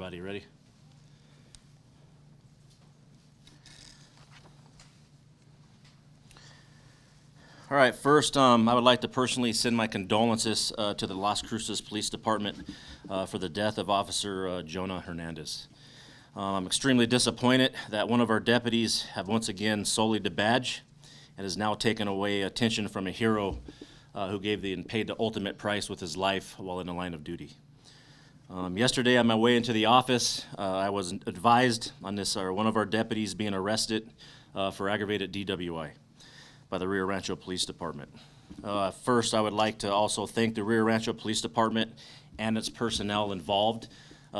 everybody. Ready? All right, first, I would like to personally send my condolences to the Las Cruces Police Department for the death of Officer Jonah Hernandez. I'm extremely disappointed that one of our deputies have once again sullied the badge and has now taken away attention from a hero who gave and paid the ultimate price with his life while in the line of duty. Yesterday, on my way into the office, I was advised on one of our deputies being arrested for aggravated DWI by the Rio Rancho Police Department. First, I would like to also thank the Rio Rancho Police Department and its personnel involved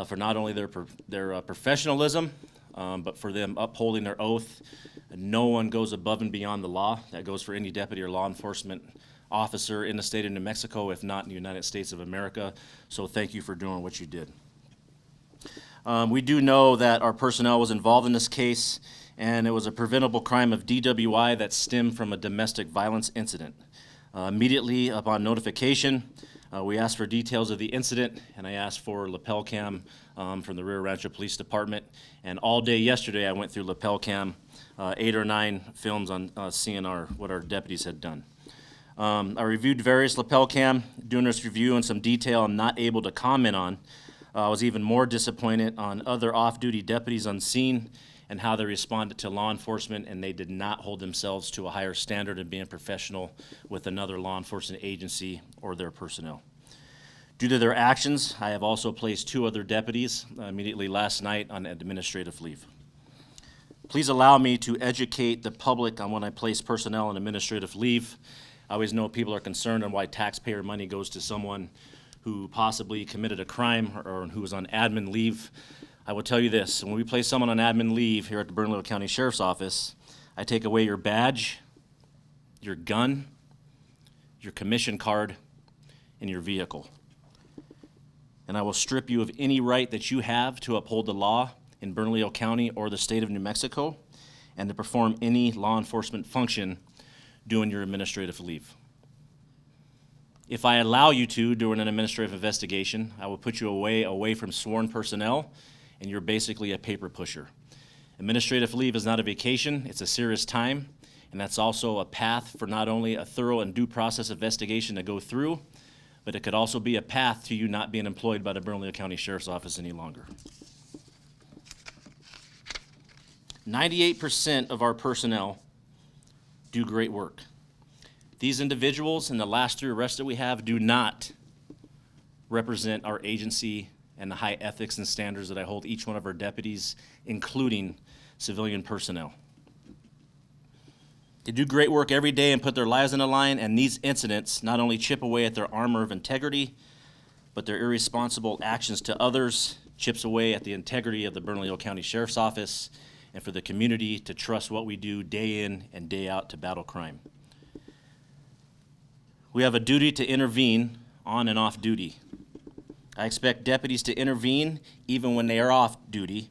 for not only their professionalism, but for them upholding their oath. No one goes above and beyond the law. That goes for any deputy or law enforcement officer in the state of New Mexico, if not in the United States of America. So thank you for doing what you did. We do know that our personnel was involved in this case, and it was a preventable crime of DWI that stemmed from a domestic violence incident. Immediately upon notification, we asked for details of the incident, and I asked for lapel cam from the Rio Rancho Police Department. And all day yesterday, I went through lapel cam, 8 or 9 films on seeing what our deputies had done. I reviewed various lapel cam. During this review in some detail I'm not able to comment on. I was even more disappointed on other off-duty deputies on scene and how they responded to law enforcement, and they did not hold themselves to a higher standard of being professional with another law enforcement agency or their personnel. Due to their actions, I have also placed 2 other deputies immediately last night on administrative leave. Please allow me to educate the public on when I place personnel on administrative leave. I always know people are concerned on why taxpayer money goes to someone who possibly committed a crime or who was on admin leave. I will tell you this: when we place someone on admin leave here at the Bernalillo County Sheriff's Office, I take away your badge, your gun, your commission card, and your vehicle. And I will strip you of any right that you have to uphold the law in Bernalillo County or the state of New Mexico and to perform any law enforcement function during your administrative leave. If I allow you to during an administrative investigation, I will put you away from sworn personnel, and you're basically a paper pusher. Administrative leave is not a vacation, it's a serious time, and that's also a path for not only a thorough and due process investigation to go through, but it could also be a path to you not being employed by the Bernalillo County Sheriff's Office any longer. 98% of our personnel do great work. These individuals and the last 3 arrests that we have do not represent our agency and the high ethics and standards that I hold each one of our deputies, including civilian personnel. They do great work every day and put their lives on the line, and these incidents not only chip away at their armor of integrity, but their irresponsible actions to others chips away at the integrity of the Bernalillo County Sheriff's Office and for the community to trust what we do day in and day out to battle crime. We have a duty to intervene on and off duty. I expect deputies to intervene even when they are off duty.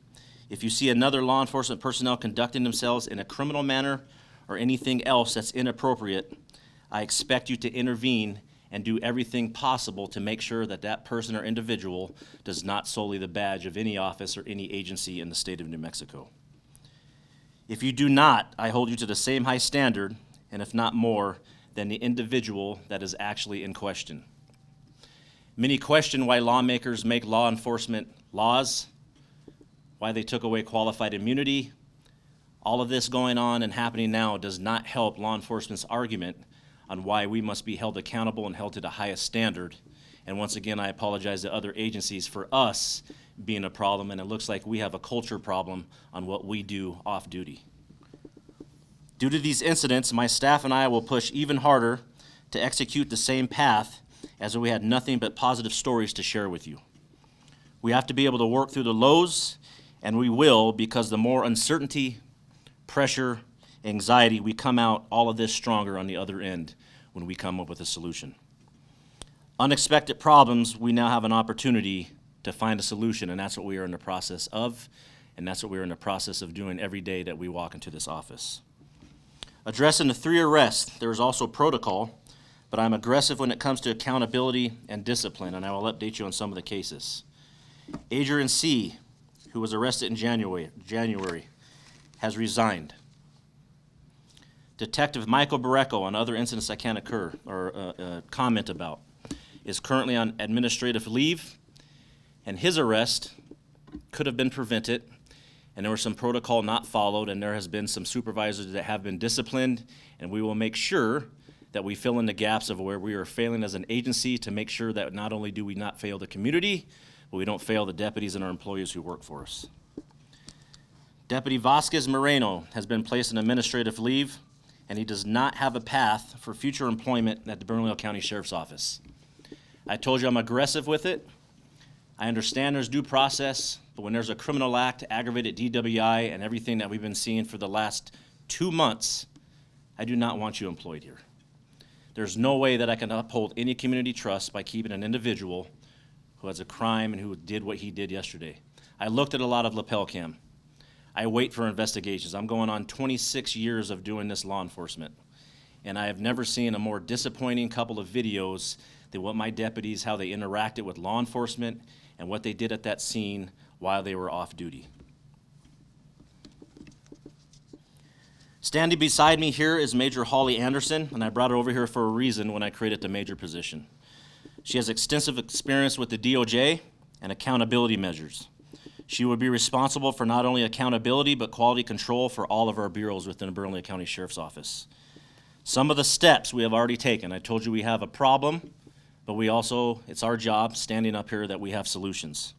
If you see another law enforcement personnel conducting themselves in a criminal manner or anything else that's inappropriate, I expect you to intervene and do everything possible to make sure that that person or individual does not sully the badge of any office or any agency in the state of New Mexico. If you do not, I hold you to the same high standard, and if not more, than the individual that is actually in question. Many question why lawmakers make law enforcement laws, why they took away qualified immunity. All of this going on and happening now does not help law enforcement's argument on why we must be held accountable and held to the highest standard. And once again, I apologize to other agencies for us being a problem, and it looks like we have a culture problem on what we do off duty. Due to these incidents, my staff and I will push even harder to execute the same path as we had nothing but positive stories to share with you. We have to be able to work through the lows, and we will, because the more uncertainty, pressure, anxiety, we come out all of this stronger on the other end when we come up with a solution. Unexpected problems, we now have an opportunity to find a solution, and that's what we are in the process of, and that's what we're in the process of doing every day that we walk into this office. Addressing the 3 arrests, there is also protocol, but I'm aggressive when it comes to accountability and discipline, and I will update you on some of the cases. Adrian C., who was arrested in January, has resigned. Detective Michael Barreco, on other incidents that can occur or comment about, is currently on administrative leave, and his arrest could have been prevented, and there was some protocol not followed, and there has been some supervisors that have been disciplined, and we will make sure that we fill in the gaps of where we are failing as an agency to make sure that not only do we not fail the community, but we don't fail the deputies and our employees who work for us. Deputy Vasquez Moreno has been placed on administrative leave, and he does not have a path for future employment at the Bernalillo County Sheriff's Office. I told you I'm aggressive with it. I understand there's due process, but when there's a criminal act, aggravated DWI, and everything that we've been seeing for the last 2 months, I do not want you employed here. There's no way that I can uphold any community trust by keeping an individual who has a crime and who did what he did yesterday. I looked at a lot of lapel cam. I wait for investigations. I'm going on 26 years of doing this law enforcement, and I have never seen a more disappointing couple of videos than what my deputies, how they interacted with law enforcement and what they did at that scene while they were off duty. Standing beside me here is Major Holly Anderson, and I brought her over here for a reason when I created the major position. She has extensive experience with the DOJ and accountability measures. She would be responsible for not only accountability, but quality control for all of our bureaus within the Bernalillo County Sheriff's Office. Some of the steps we have already taken. I told you we have a problem, but we also, it's our job standing up here that we have solutions.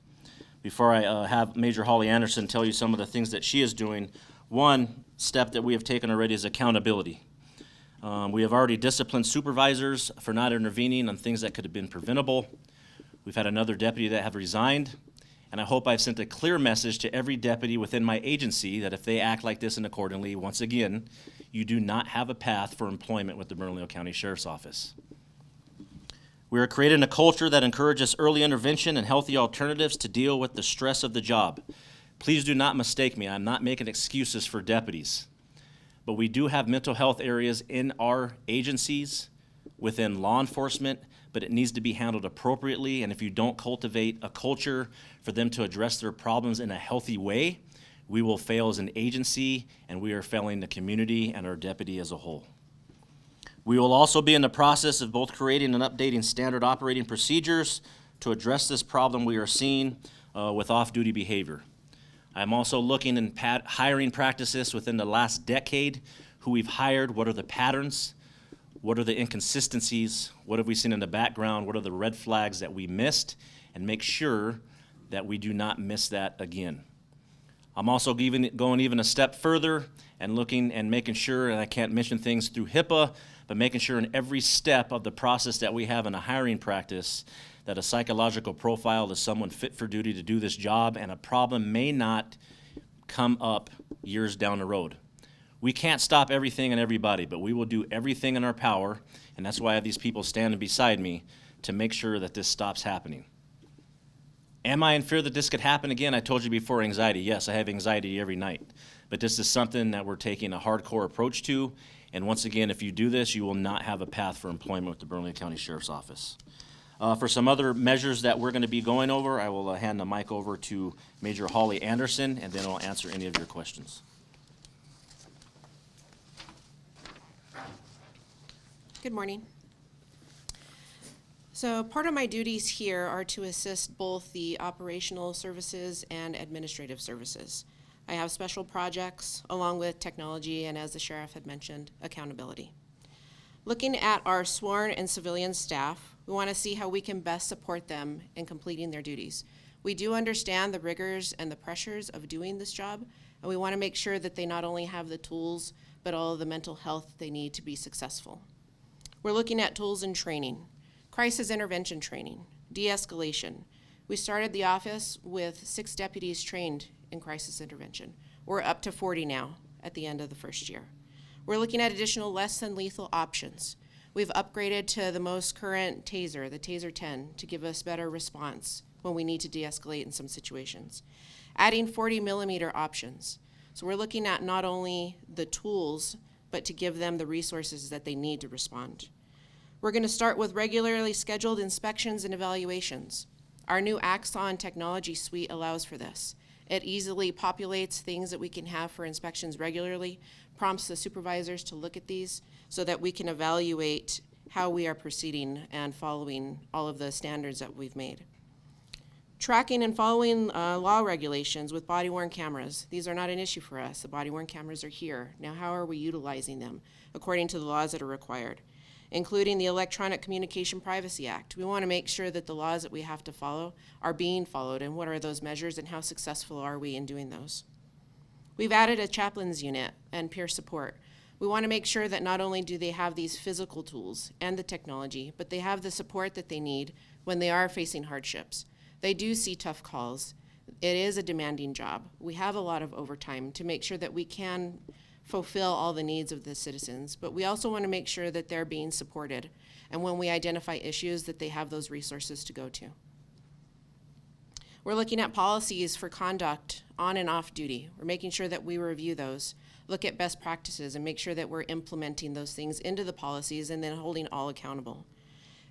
Before I have Major Holly Anderson tell you some of the things that she is doing, one step that we have taken already is accountability. We have already disciplined supervisors for not intervening on things that could have been preventable. We've had another deputy that have resigned, and I hope I've sent a clear message to every deputy within my agency that if they act like this and accordingly, once again, you do not have a path for employment with the Bernalillo County Sheriff's Office. We are creating a culture that encourages early intervention and healthy alternatives to deal with the stress of the job. Please do not mistake me. I'm not making excuses for deputies. But we do have mental health areas in our agencies, within law enforcement, but it needs to be handled appropriately. And if you don't cultivate a culture for them to address their problems in a healthy way, we will fail as an agency, and we are failing the community and our deputy as a whole. We will also be in the process of both creating and updating standard operating procedures to address this problem we are seeing with off-duty behavior. I'm also looking in hiring practices within the last decade, who we've hired, what are the patterns, what are the inconsistencies, what have we seen in the background, what are the red flags that we missed, and make sure that we do not miss that again. I'm also going even a step further and looking and making sure, and I can't mention things through HIPAA, but making sure in every step of the process that we have in a hiring practice that a psychological profile is someone fit for duty to do this job, and a problem may not come up years down the road. We can't stop everything and everybody, but we will do everything in our power, and that's why I have these people standing beside me to make sure that this stops happening. Am I in fear that this could happen again? I told you before, anxiety. Yes, I have anxiety every night, but this is something that we're taking a hardcore approach to, and once again, if you do this, you will not have a path for employment with the Bernalillo County Sheriff's Office. For some other measures that we're going to be going over, I will hand the mic over to Major Holly Anderson, and then I'll answer any of your questions. Good morning. So part of my duties here are to assist both the operational services and administrative services. I have special projects along with technology and, as the sheriff had mentioned, accountability. Looking at our sworn and civilian staff, we want to see how we can best support them in completing their duties. We do understand the rigors and the pressures of doing this job, and we want to make sure that they not only have the tools, but all of the mental health they need to be successful. We're looking at tools and training, crisis intervention training, de-escalation. We started the office with 6 deputies trained in crisis intervention. We're up to 40 now at the end of the first year. We're looking at additional less than lethal options. We've upgraded to the most current taser, the Taser 10, to give us better response when we need to de-escalate in some situations. Adding 40 millimeter options. So we're looking at not only the tools, but to give them the resources that they need to respond. We're going to start with regularly scheduled inspections and evaluations. Our new Axon technology suite allows for this. It easily populates things that we can have for inspections regularly, prompts the supervisors to look at these so that we can evaluate how we are proceeding and following all of the standards that we've made. Tracking and following law regulations with body-worn cameras. These are not an issue for us. The body-worn cameras are here. Now, how are we utilizing them according to the laws that are required? Including the Electronic Communication Privacy Act. We want to make sure that the laws that we have to follow are being followed, and what are those measures and how successful are we in doing those? We've added a chaplains unit and peer support. We want to make sure that not only do they have these physical tools and the technology, but they have the support that they need when they are facing hardships. They do see tough calls. It is a demanding job. We have a lot of overtime to make sure that we can fulfill all the needs of the citizens, but we also want to make sure that they're being supported, and when we identify issues, that they have those resources to go to. We're looking at policies for conduct on and off duty. We're making sure that we review those, look at best practices, and make sure that we're implementing those things into the policies and then holding all accountable.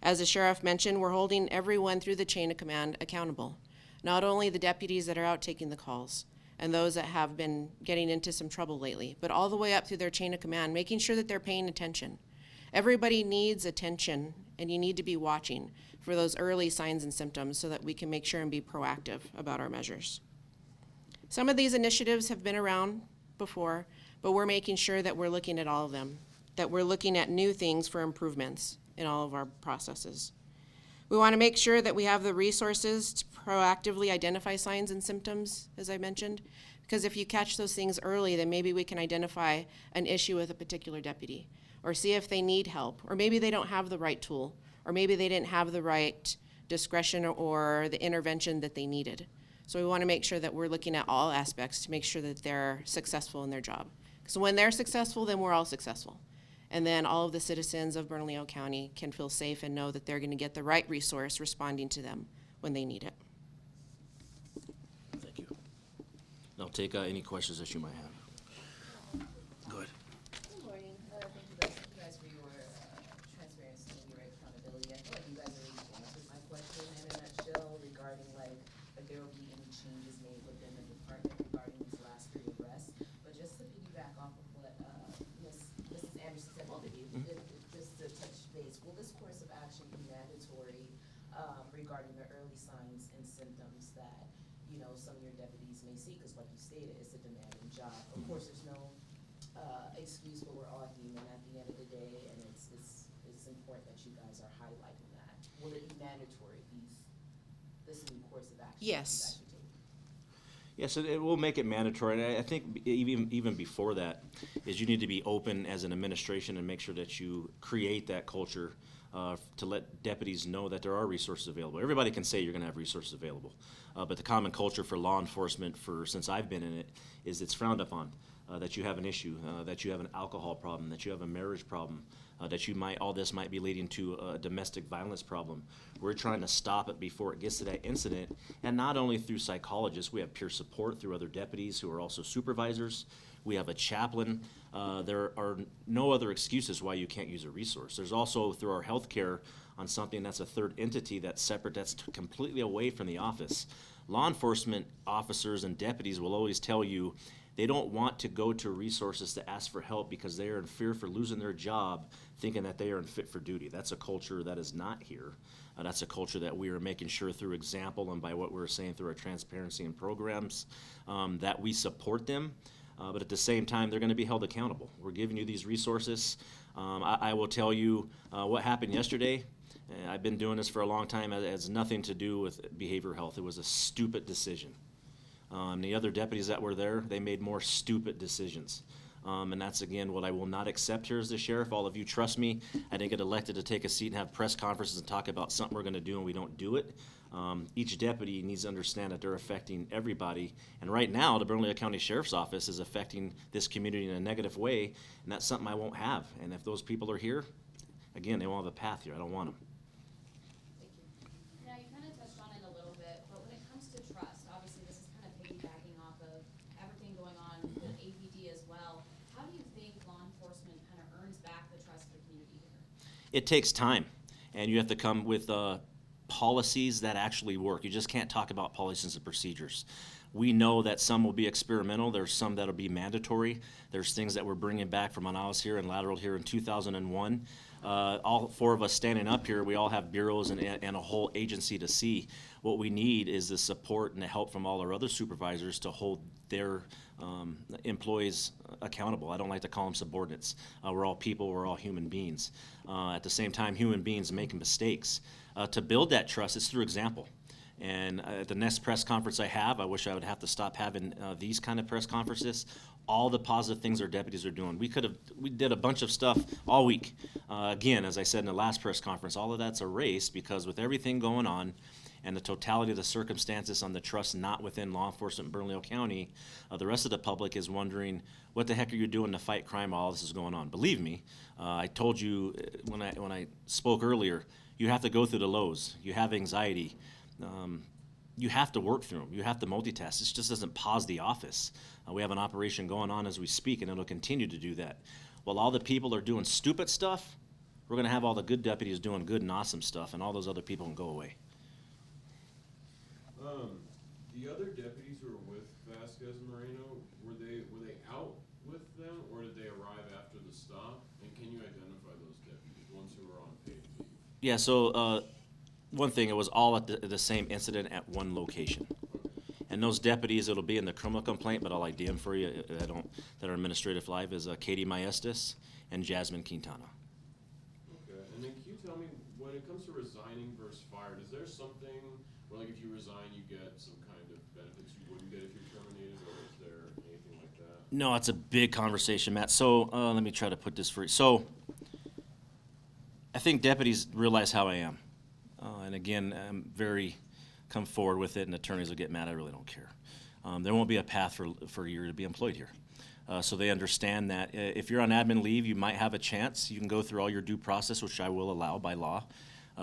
As the sheriff mentioned, we're holding everyone through the chain of command accountable, not only the deputies that are out taking the calls, and those that have been getting into some trouble lately, but all the way up through their chain of command, making sure that they're paying attention. Everybody needs attention, and you need to be watching for those early signs and symptoms so that we can make sure and be proactive about our measures. Some of these initiatives have been around before, but we're making sure that we're looking at all of them, that we're looking at new things for improvements in all of our processes. We want to make sure that we have the resources to proactively identify signs and symptoms, as I mentioned, because if you catch those things early, then maybe we can identify an issue with a particular deputy, or see if they need help, or maybe they don't have the right tool, or maybe they didn't have the right discretion or the intervention that they needed. So we want to make sure that we're looking at all aspects to make sure that they're successful in their job. Because when they're successful, then we're all successful. And then all of the citizens of Bernalillo County can feel safe and know that they're going to get the right resource responding to them when they need it. Thank you. I'll take any questions that you might have. Go ahead. Good morning. Thank you guys for your transparency and your accountability. I feel like you guys already answered my question in a nutshell regarding if there will be any changes made within the department regarding these last 3 arrests. But just to piggyback off of what Mrs. Anderson said, both of you, just to touch base, will this course of action be mandatory regarding the early signs and symptoms that some of your deputies may see? Because like you stated, it's a demanding job. Of course, there's no excuse, but we're all human at the end of the day, and it's important that you guys are highlighting that. Will it be mandatory, this new course of action? Yes. Yes, it will make it mandatory, and I think even before that is you need to be open as an administration and make sure that you create that culture to let deputies know that there are resources available. Everybody can say you're going to have resources available, but the common culture for law enforcement since I've been in it is it's frowned upon. That you have an issue, that you have an alcohol problem, that you have a marriage problem, that all this might be leading to a domestic violence problem. We're trying to stop it before it gets to that incident, and not only through psychologists, we have peer support through other deputies who are also supervisors. We have a chaplain. There are no other excuses why you can't use a resource. There's also through our healthcare on something that's a third entity that's separate, that's completely away from the office. Law enforcement officers and deputies will always tell you they don't want to go to resources to ask for help because they are in fear for losing their job, thinking that they are unfit for duty. That's a culture that is not here. That's a culture that we are making sure through example and by what we're saying through our transparency and programs that we support them. But at the same time, they're going to be held accountable. We're giving you these resources. I will tell you what happened yesterday. I've been doing this for a long time. It has nothing to do with behavioral health. It was a stupid decision. The other deputies that were there, they made more stupid decisions. And that's, again, what I will not accept here as the sheriff. All of you trust me. I didn't get elected to take a seat and have press conferences and talk about something we're going to do and we don't do it. Each deputy needs to understand that they're affecting everybody. And right now, the Bernalillo County Sheriff's Office is affecting this community in a negative way, and that's something I won't have. And if those people are here, again, they won't have a path here. I don't want them. Now, you kind of touched on it a little bit, but when it comes to trust, obviously this is kind of piggybacking off of everything going on with APD as well. How do you think law enforcement kind of earns back the trust of the community here? It takes time, and you have to come with policies that actually work. You just can't talk about policies and procedures. We know that some will be experimental. There's some that'll be mandatory. There's things that we're bringing back from when I was here and lateral here in 2001. All four of us standing up here, we all have bureaus and a whole agency to see. What we need is the support and the help from all our other supervisors to hold their employees accountable. I don't like to call them subordinates. We're all people, we're all human beings. At the same time, human beings make mistakes. To build that trust, it's through example. And at the next press conference I have, I wish I would have to stop having these kind of press conferences. All the positive things our deputies are doing. We did a bunch of stuff all week. Again, as I said in the last press conference, all of that's erased because with everything going on and the totality of the circumstances on the trust not within law enforcement in Bernalillo County, the rest of the public is wondering, what the heck are you doing to fight crime while all this is going on? Believe me, I told you when I spoke earlier, you have to go through the lows. You have anxiety. You have to work through them. You have to multitask. This just doesn't pause the office. We have an operation going on as we speak, and it'll continue to do that. While all the people are doing stupid stuff, we're going to have all the good deputies doing good and awesome stuff, and all those other people can go away. The other deputies who were with Vasquez and Moreno, were they out with them, or did they arrive after the stop? And can you identify those deputies, ones who were on paid leave? Yeah, so one thing, it was all at the same incident at one location. And those deputies, it'll be in the criminal complaint, but I'll ID them for you. That are administrative live is Katie Maestas and Jasmine Quintana. Okay, and then can you tell me, when it comes to resigning versus fired, is there something where, like, if you resign, you get some kind of benefits you wouldn't get if you're terminated, or is there anything like that? No, it's a big conversation, Matt. So let me try to put this for you. So I think deputies realize how I am. And again, I'm very come forward with it, and attorneys will get mad. I really don't care. There won't be a path for you to be employed here. So they understand that if you're on admin leave, you might have a chance. You can go through all your due process, which I will allow by law.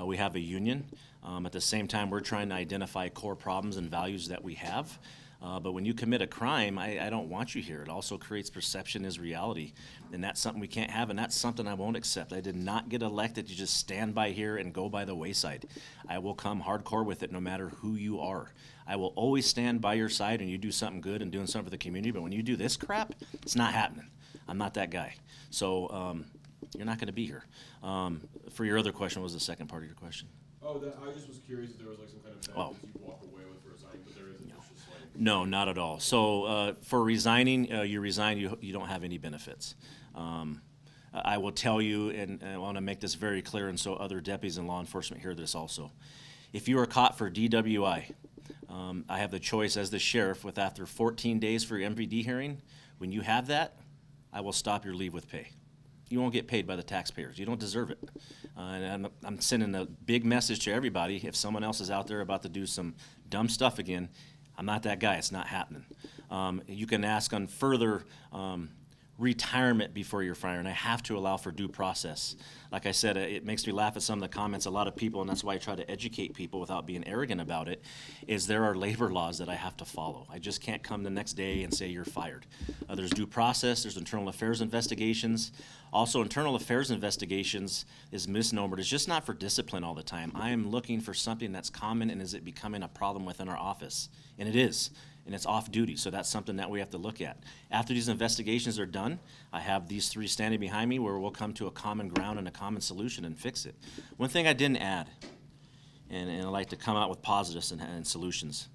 We have a union. At the same time, we're trying to identify core problems and values that we have. But when you commit a crime, I don't want you here. It also creates perception as reality. And that's something we can't have, and that's something I won't accept. I did not get elected to just stand by here and go by the wayside. I will come hardcore with it no matter who you are. I will always stand by your side when you do something good and doing something for the community, but when you do this crap, it's not happening. I'm not that guy. So you're not going to be here. For your other question, what was the second part of your question? Oh, I just was curious if there was like some kind of benefits you'd walk away with for resigning, but there isn't. It's just like... No, not at all. So for resigning, you resign, you don't have any benefits. I will tell you, and I want to make this very clear, and so other deputies in law enforcement hear this also. If you are caught for DWI, I have the choice as the sheriff with after 14 days for your MVD hearing. When you have that, I will stop your leave with pay. You won't get paid by the taxpayers. You don't deserve it. And I'm sending a big message to everybody. If someone else is out there about to do some dumb stuff again, I'm not that guy. It's not happening. You can ask on further retirement before you're fired, and I have to allow for due process. Like I said, it makes me laugh at some of the comments. A lot of people, and that's why I try to educate people without being arrogant about it, is there are labor laws that I have to follow. I just can't come the next day and say you're fired. There's due process, there's internal affairs investigations. Also, internal affairs investigations is misnomered. It's just not for discipline all the time. I am looking for something that's common, and is it becoming a problem within our office? And it is. And it's off duty, so that's something that we have to look at. After these investigations are done, I have these three standing behind me where we'll come to a common ground and a common solution and fix it. One thing I didn't add, and I like to come out with positives and solutions.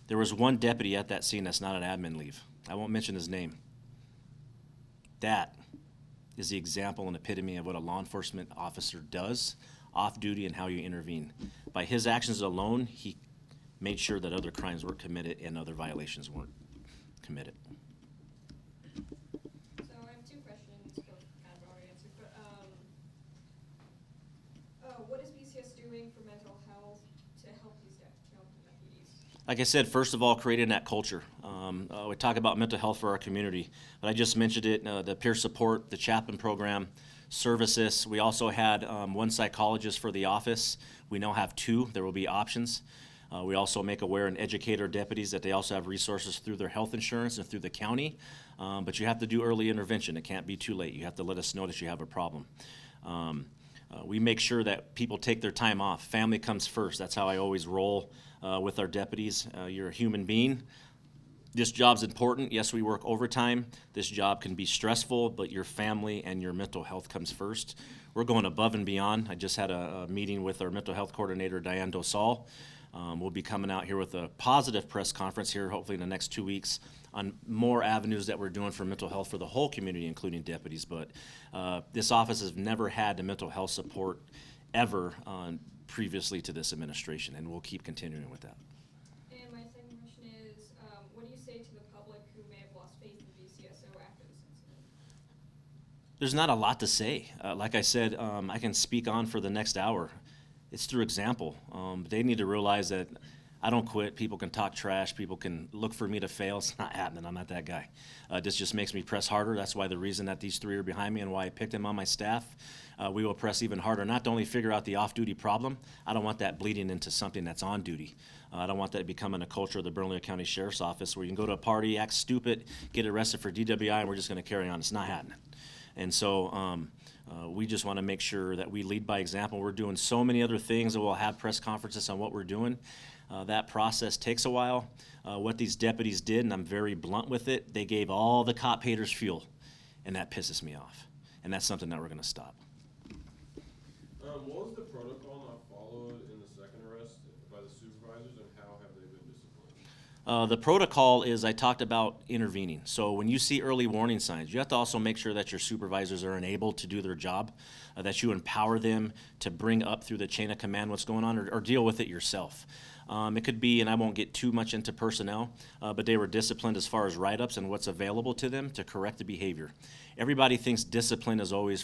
There was one deputy at that scene that's not on admin leave. I won't mention his name. That is the example and epitome of what a law enforcement officer does off duty and how you intervene. By his actions alone, he made sure that other crimes weren't committed and other violations weren't committed. So I have two questions, both kind of already answered, but what is BCS doing for mental health to help these deputies? Like I said, first of all, creating that culture. We talk about mental health for our community, but I just mentioned it, the peer support, the chaplain program, services. We also had one psychologist for the office. We now have two. There will be options. We also make aware and educate our deputies that they also have resources through their health insurance and through the county. But you have to do early intervention. It can't be too late. You have to let us know that you have a problem. We make sure that people take their time off. Family comes first. That's how I always roll with our deputies. You're a human being. This job's important. Yes, we work overtime. This job can be stressful, but your family and your mental health comes first. We're going above and beyond. I just had a meeting with our mental health coordinator, Diane Dosal. We'll be coming out here with a positive press conference here, hopefully in the next 2 weeks, on more avenues that we're doing for mental health for the whole community, including deputies. But this office has never had the mental health support ever previously to this administration, and we'll keep continuing with that. And my second question is, what do you say to the public who may have lost faith in BCSO after this incident? There's not a lot to say. Like I said, I can speak on for the next hour. It's through example. They need to realize that I don't quit. People can talk trash. People can look for me to fail. It's not happening. I'm not that guy. This just makes me press harder. That's why the reason that these three are behind me and why I picked them on my staff. We will press even harder, not to only figure out the off-duty problem. I don't want that bleeding into something that's on duty. I don't want that becoming a culture of the Bernalillo County Sheriff's Office where you can go to a party, act stupid, get arrested for DWI, and we're just going to carry on. It's not happening. And so we just want to make sure that we lead by example. We're doing so many other things, and we'll have press conferences on what we're doing. That process takes a while. What these deputies did, and I'm very blunt with it, they gave all the cop haters fuel, and that pisses me off. And that's something that we're going to stop. What was the protocol not followed in the second arrest by the supervisors, and how have they been disciplined? The protocol is I talked about intervening. So when you see early warning signs, you have to also make sure that your supervisors are enabled to do their job, that you empower them to bring up through the chain of command what's going on, or deal with it yourself. It could be, and I won't get too much into personnel, but they were disciplined as far as write-ups and what's available to them to correct the behavior. Everybody thinks discipline is always